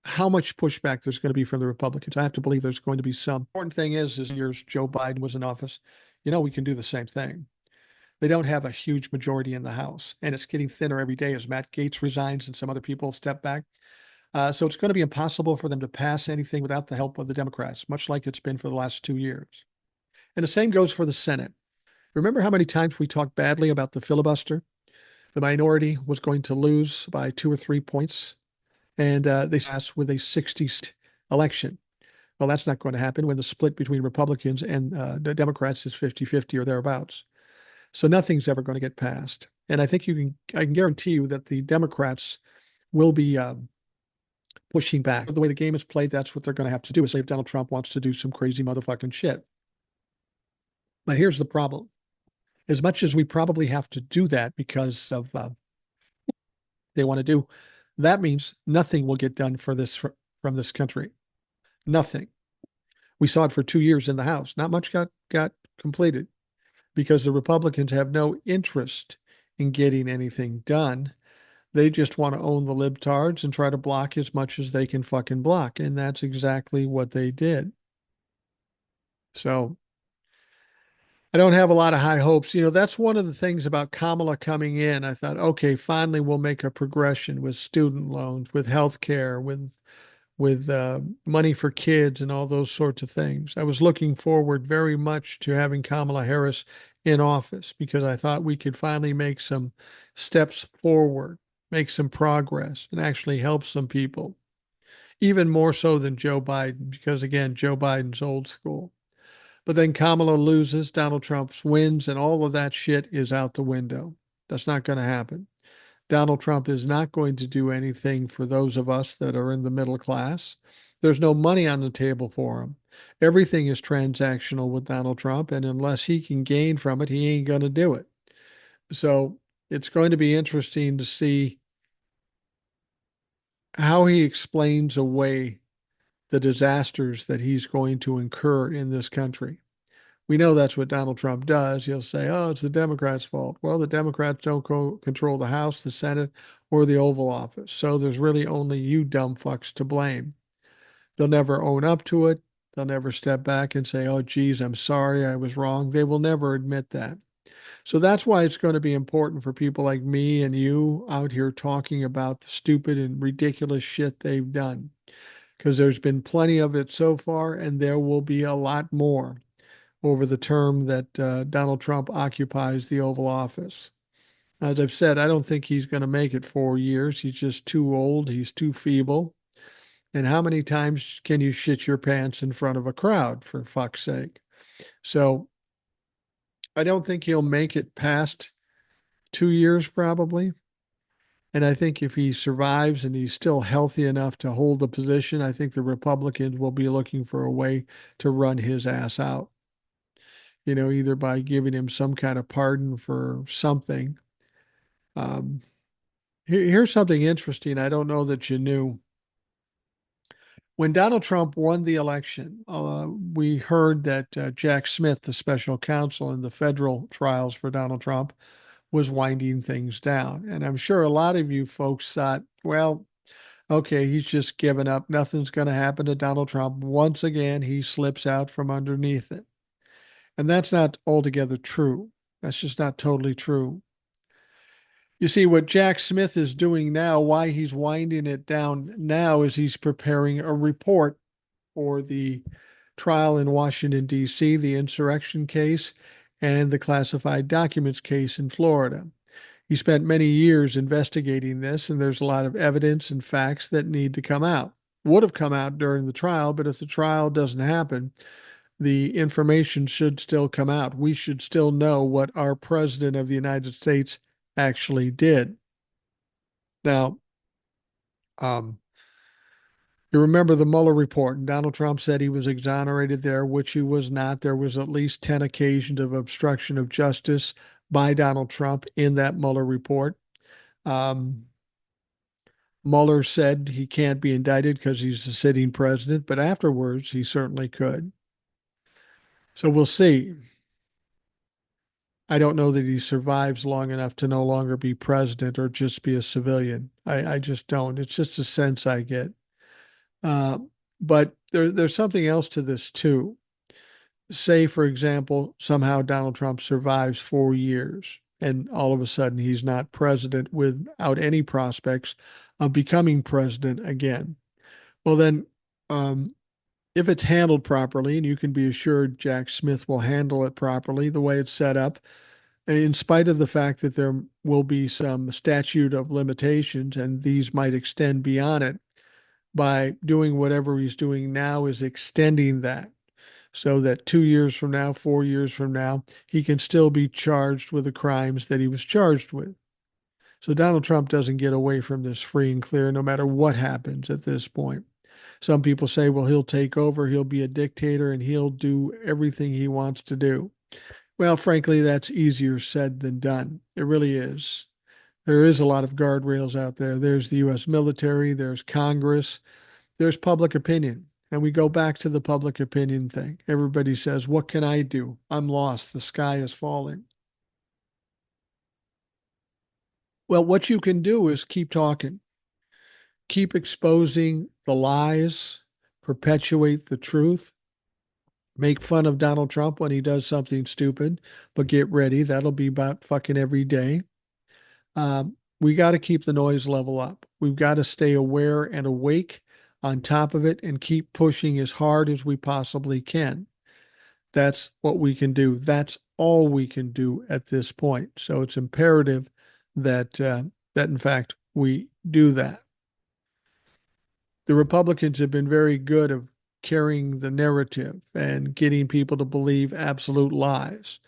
how much pushback there's going to be from the Republicans. I have to believe there's going to be some. Important thing is years Joe Biden was in office, we can do the same thing. They don't have a huge majority in the House, and it's getting thinner every day as Matt Gaetz resigns and some other people step back. So it's going to be impossible for them to pass anything without the help of the Democrats, much like it's been for the last 2 years. And the same goes for the Senate. Remember how many times we talked badly about the filibuster? The minority was going to lose by 2 or 3 points, and they passed with a 60 election. Well, that's not going to happen when the split between Republicans and the Democrats is 50-50 or thereabouts. So nothing's ever going to get passed. And I think I can guarantee you that the Democrats will be pushing back. The way the game is played, that's what they're going to have to do, is if Donald Trump wants to do some crazy motherfucking shit. But here's the problem. As much as we probably have to do that because of they want to do, that means nothing will get done from this country. Nothing. We saw it for 2 years in the House. Not much got completed because the Republicans have no interest in getting anything done. They just want to own the libtards and try to block as much as they can fucking block. And that's exactly what they did. So I don't have a lot of high hopes. That's one of the things about Kamala coming in. I thought, okay, finally we'll make a progression with student loans, with health care, with money for kids and all those sorts of things. I was looking forward very much to having Kamala Harris in office because I thought we could finally make some steps forward, make some progress, and actually help some people. Even more so than Joe Biden, because again, Joe Biden's old school. But then Kamala loses, Donald Trump wins, and all of that shit is out the window. That's not going to happen. Donald Trump is not going to do anything for those of us that are in the middle class. There's no money on the table for him. Everything is transactional with Donald Trump, and unless he can gain from it, he ain't going to do it. So it's going to be interesting to see how he explains away the disasters that he's going to incur in this country. We know that's what Donald Trump does. He'll say, oh, it's the Democrats' fault. Well, the Democrats don't control the House, the Senate, or the Oval Office. So there's really only you dumb fucks to blame. They'll never own up to it. They'll never step back and say, oh, geez, I'm sorry, I was wrong. They will never admit that. So that's why it's going to be important for people like me and you out here talking about the stupid and ridiculous shit they've done. Because there's been plenty of it so far, and there will be a lot more over the term that Donald Trump occupies the Oval Office. As I've said, I don't think he's going to make it 4 years. He's just too old. He's too feeble. And how many times can you shit your pants in front of a crowd, for fuck's sake? So I don't think he'll make it past 2 years, probably. And I think if he survives and he's still healthy enough to hold the position, I think the Republicans will be looking for a way to run his ass out. Either by giving him some kind of pardon for something. Um, Here's something interesting. I don't know that you knew. When Donald Trump won the election, we heard that Jack Smith, the special counsel in the federal trials for Donald Trump, was winding things down. And I'm sure a lot of you folks thought, well, okay, he's just given up. Nothing's going to happen to Donald Trump. Once again, he slips out from underneath it. And that's not altogether true. That's just not totally true. You see, what Jack Smith is doing now, why he's winding it down now, is he's preparing a report for the trial in Washington, D.C., the insurrection case, and the classified documents case in Florida. He spent many years investigating this, and there's a lot of evidence and facts that need to come out. Would have come out during the trial, but if the trial doesn't happen, the information should still come out. We should still know what our president of the United States actually did. Now, um, You remember the Mueller report. Donald Trump said he was exonerated there, which he was not. There was at least 10 occasions of obstruction of justice by Donald Trump in that Mueller report. Um, Mueller said he can't be indicted because he's the sitting president, but afterwards he certainly could. So we'll see. I don't know that he survives long enough to no longer be president or just be a civilian. I just don't. It's just a sense I get. Uh, but there's something else to this too. Say, for example, somehow Donald Trump survives 4 years and all of a sudden he's not president without any prospects of becoming president again. Well, then, um, if it's handled properly, and you can be assured Jack Smith will handle it properly the way it's set up, in spite of the fact that there will be some statute of limitations and these might extend beyond it, by doing whatever he's doing now is extending that so that 2 years from now, 4 years from now, he can still be charged with the crimes that he was charged with. So Donald Trump doesn't get away from this free and clear no matter what happens at this point. Some people say, well, he'll take over, he'll be a dictator, and he'll do everything he wants to do. Well, frankly, that's easier said than done. It really is. There is a lot of guardrails out there. There's the U.S. military, there's Congress, there's public opinion. And we go back to the public opinion thing. Everybody says, what can I do? I'm lost. The sky is falling. Well, what you can do is keep talking, keep exposing the lies, perpetuate the truth, make fun of Donald Trump when he does something stupid, but get ready. That'll be about fucking every day. We got to keep the noise level up. We've got to stay aware and awake on top of it and keep pushing as hard as we possibly can. That's what we can do. That's all we can do at this point. So it's imperative that in fact we do that. The Republicans have been very good of carrying the narrative and getting people to believe absolute lies.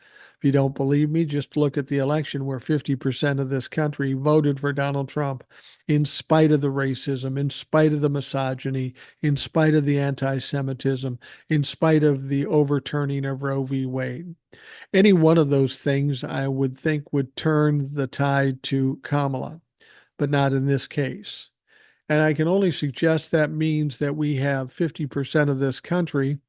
If you don't believe me, just look at the election where 50% of this country voted for Donald Trump in spite of the racism, in spite of the misogyny, in spite of the anti Semitism, in spite of the overturning of Roe v. Wade. Any one of those things I would think would turn the tide to Kamala, but not in this case. And I can only suggest that means that we have 50% of this country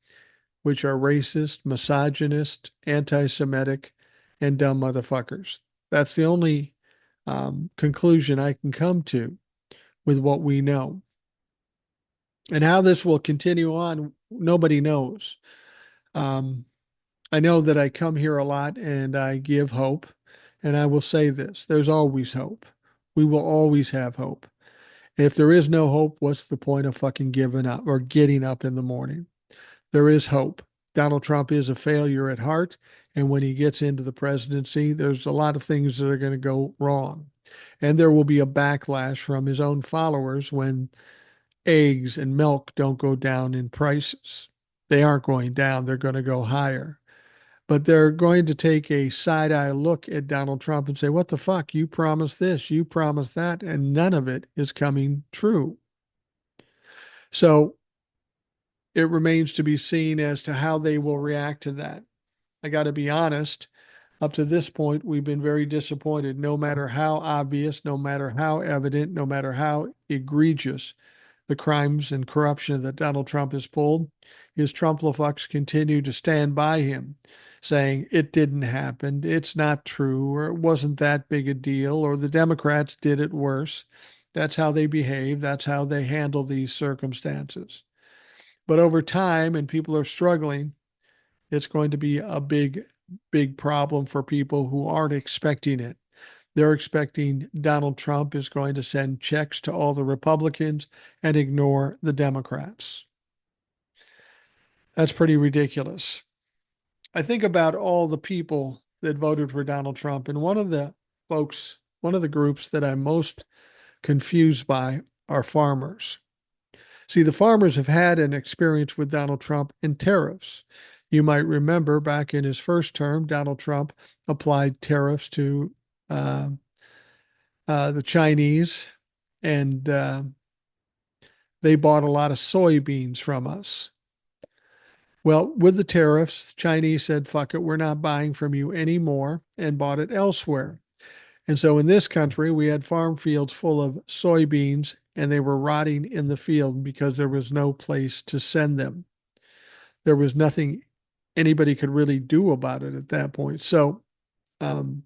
which are racist, misogynist, anti Semitic, and dumb motherfuckers. That's the only conclusion I can come to with what we know. And how this will continue on, nobody knows. Um, I know that I come here a lot and I give hope. And I will say this, there's always hope. We will always have hope. If there is no hope, what's the point of fucking giving up or getting up in the morning? There is hope. Donald Trump is a failure at heart. And when he gets into the presidency, there's a lot of things that are going to go wrong. And there will be a backlash from his own followers when eggs and milk don't go down in prices. They aren't going down, they're going to go higher. But they're going to take a side eye look at Donald Trump and say, what the fuck? You promised this, you promised that, and none of it is coming true. So it remains to be seen as to how they will react to that. I got to be honest, up to this point, we've been very disappointed, no matter how obvious, no matter how evident, no matter how egregious the crimes and corruption that Donald Trump has pulled. His Trump-la-fucks continue to stand by him, saying it didn't happen, it's not true, or it wasn't that big a deal, or the Democrats did it worse. That's how they behave. That's how they handle these circumstances. But over time, and people are struggling, it's going to be a big, big problem for people who aren't expecting it. They're expecting Donald Trump is going to send checks to all the Republicans and ignore the Democrats. That's pretty ridiculous. I think about all the people that voted for Donald Trump, and one of the groups that I'm most confused by are farmers. See, the farmers have had an experience with Donald Trump in tariffs. You might remember back in his first term, Donald Trump applied tariffs to the Chinese and they bought a lot of soybeans from us. Well, with the tariffs, the Chinese said, fuck it, we're not buying from you anymore and bought it elsewhere. And so in this country, we had farm fields full of soybeans and they were rotting in the field because there was no place to send them. There was nothing anybody could really do about it at that point. Um,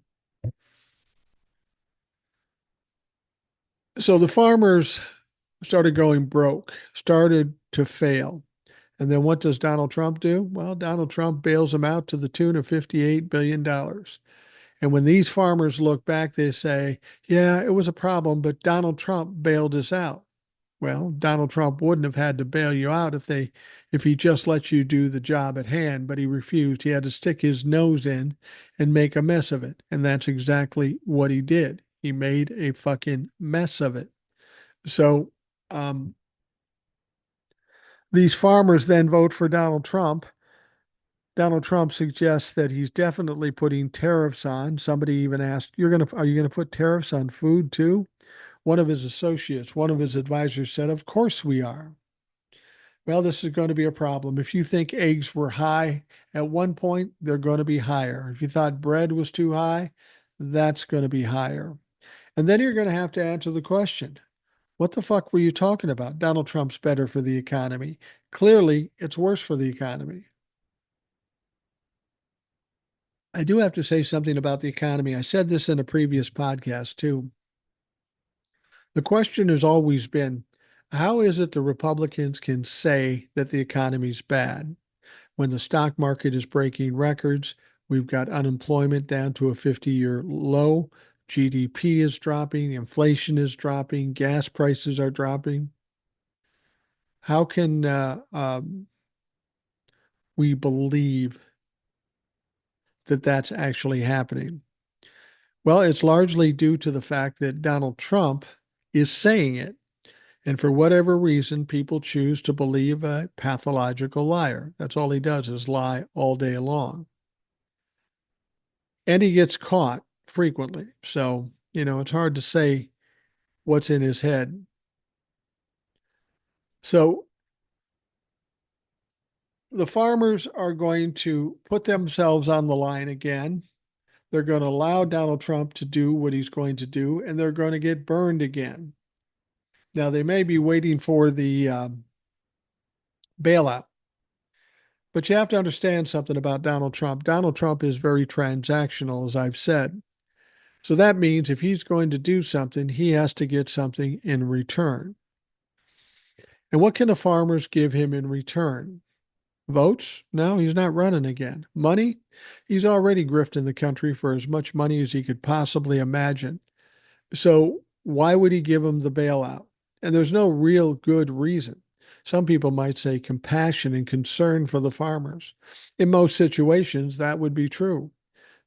so the farmers started going broke, started to fail. And then what does Donald Trump do? Well, Donald Trump bails them out to the tune of $58 billion. And when these farmers look back, they say, yeah, it was a problem, but Donald Trump bailed us out. Well, Donald Trump wouldn't have had to bail you out if he just let you do the job at hand, but he refused. He had to stick his nose in and make a mess of it. And that's exactly what he did. He made a fucking mess of it. So um, these farmers then vote for Donald Trump. Donald Trump suggests that he's definitely putting tariffs on. Somebody even asked, are you gonna put tariffs on food too? One of his associates, one of his advisors said, of course we are. Well, this is going to be a problem. If you think eggs were high at one point, they're going to be higher. If you thought bread was too high, that's going to be higher. And then you're going to have to answer the question, what the fuck were you talking about? Donald Trump's better for the economy. Clearly, it's worse for the economy. I do have to say something about the economy. I said this in a previous podcast too. The question has always been, how is it the Republicans can say that the economy's bad when the stock market is breaking records? We've got unemployment down to a 50-year low. GDP is dropping. Inflation is dropping. Gas prices are dropping. How can we believe that that's actually happening? Well, it's largely due to the fact that Donald Trump is saying it. And for whatever reason, people choose to believe a pathological liar. That's all he does is lie all day long. And he gets caught frequently. So, it's hard to say what's in his head. So the farmers are going to put themselves on the line again. They're going to allow Donald Trump to do what he's going to do, and they're going to get burned again. Now, they may be waiting for the bailout. But you have to understand something about Donald Trump. Donald Trump is very transactional, as I've said. So that means if he's going to do something, he has to get something in return. And what can the farmers give him in return? Votes? No, he's not running again. Money? He's already grifting the country for as much money as he could possibly imagine. So why would he give him the bailout? And there's no real good reason. Some people might say compassion and concern for the farmers. In most situations, that would be true.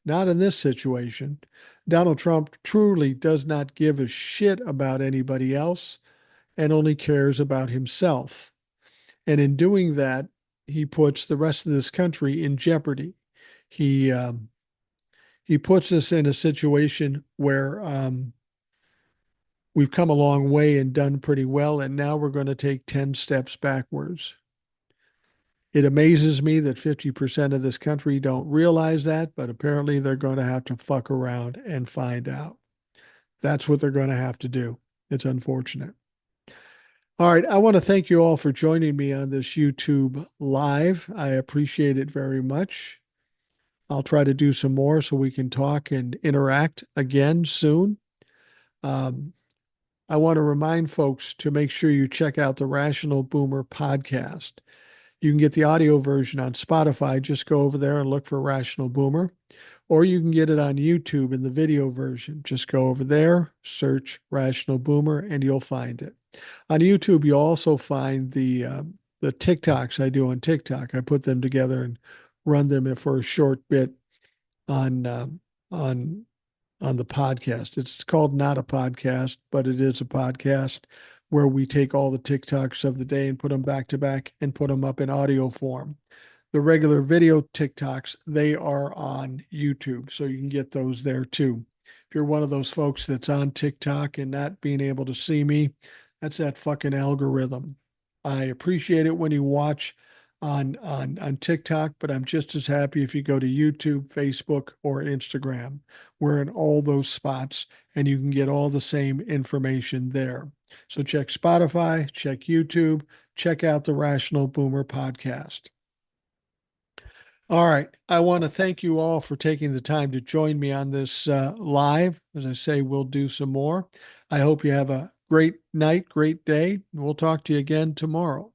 Not in this situation. Donald Trump truly does not give a shit about anybody else and only cares about himself. And in doing that, he puts the rest of this country in jeopardy. He he puts us in a situation where we've come a long way and done pretty well, and now we're going to take 10 steps backwards. It amazes me that 50% of this country don't realize that, but apparently they're going to have to fuck around and find out. That's what they're going to have to do. It's unfortunate. All right. I want to thank you all for joining me on this YouTube live. I appreciate it very much. I'll try to do some more so we can talk and interact again soon. I want to remind folks to make sure you check out the Rational Boomer podcast. You can get the audio version on Spotify. Just go over there and look for Rational Boomer. Or you can get it on YouTube in the video version. Just go over there, search Rational Boomer, and you'll find it. On YouTube, you'll also find the TikToks I do on TikTok. I put them together and run them for a short bit on on the podcast. It's called Not a Podcast, but it is a podcast where we take all the TikToks of the day and put them back to back and put them up in audio form. The regular video TikToks, they are on YouTube, so you can get those there too. If you're one of those folks that's on TikTok and not being able to see me, that's that fucking algorithm. I appreciate it when you watch on TikTok, but I'm just as happy if you go to YouTube, Facebook, or Instagram. We're in all those spots and you can get all the same information there. So check Spotify, check YouTube, check out the Rational Boomer podcast. All right. I want to thank you all for taking the time to join me on this live. As I say, we'll do some more. I hope you have a great night, great day. We'll talk to you again tomorrow.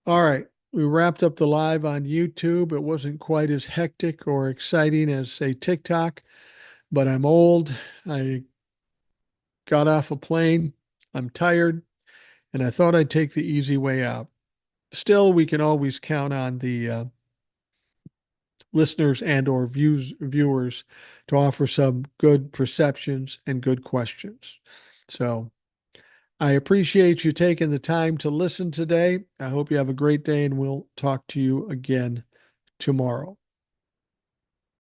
All right. We wrapped up the live on YouTube. It wasn't quite as hectic or exciting as, say, TikTok, but I'm old. I got off a plane. I'm tired, and I thought I'd take the easy way out. Still, we can always count on the listeners and or viewers to offer some good perceptions and good questions. So I appreciate you taking the time to listen today. I hope you have a great day and we'll talk to you again tomorrow.